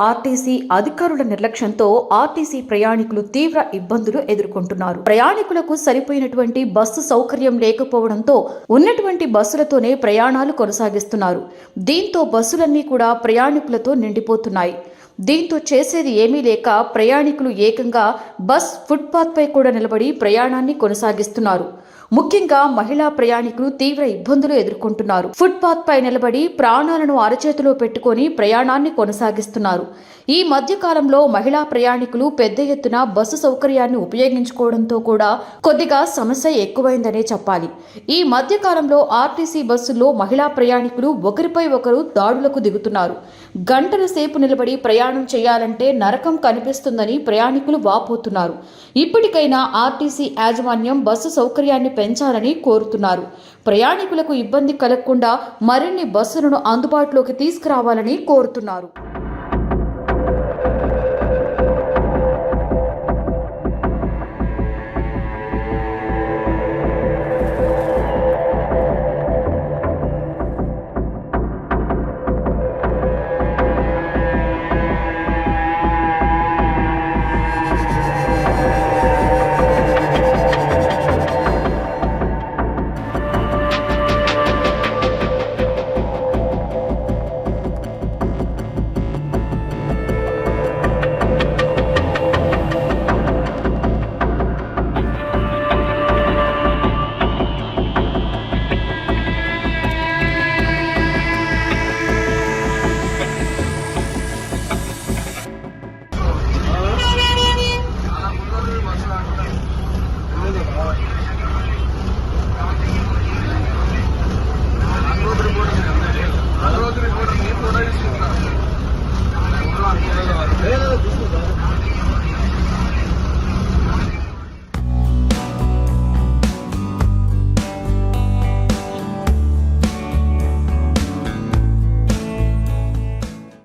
RTC అధికారుల నిర్లక్ష్యంతో RTC ప్రయాణికులు తీవ్ర ఇబ్బందులు ఎదుర్కొంటున్నారు. ప్రయాణికులకు సరిపోయినటువంటి బస్సు సౌకర్యం లేకపోవడంతో ఉన్నటువంటి బస్సులతోనే ప్రయాణాలు కొనసాగిస్తున్నారు. దీంతో బస్సులన్నీ కూడా ప్రయాణికులతో నిండిపోతున్నాయి. దీంతో చేసేది ఏమీ లేక ప్రయాణికులు ఏకంగా బస్ ఫుట్పాత్ పై కూడా నిలబడి ప్రయాణాన్ని కొనసాగిస్తున్నారు. ముఖ్యంగా మహిళా ప్రయాణికులు తీవ్ర ఇబ్బందులు ఎదుర్కొంటున్నారు. ఫుట్పాత్ పై నిలబడి ప్రాణాలను అరచేతిలో పెట్టుకొని ప్రయాణాన్ని కొనసాగిస్తున్నారు. ఈ మధ్య కాలంలో మహిళా ప్రయాణికులు పెద్ద ఎత్తున బస్సు సౌకర్యాన్ని ఉపయోగించుకోవడంతో కూడా కొద్దిగా సమస్య ఎక్కువైందనే చెప్పాలి. ఈ మధ్య కాలంలో ఆర్టీసీ బస్సుల్లో మహిళా ప్రయాణికులు ఒకరిపై ఒకరు దాడులకు దిగుతున్నారు. గంటల సేపు నిలబడి ప్రయాణం చేయాలంటే నరకం కనిపిస్తుందని ప్రయాణికులు వాపోతున్నారు. ఇప్పటికైనా ఆర్టీసీ యాజమాన్యం బస్సు సౌకర్యాన్ని పెంచాలని కోరుతున్నారు. ప్రయాణికులకు ఇబ్బంది కలగకుండా మరిన్ని బస్సులను అందుబాటులోకి తీసుకురావాలని కోరుతున్నారు.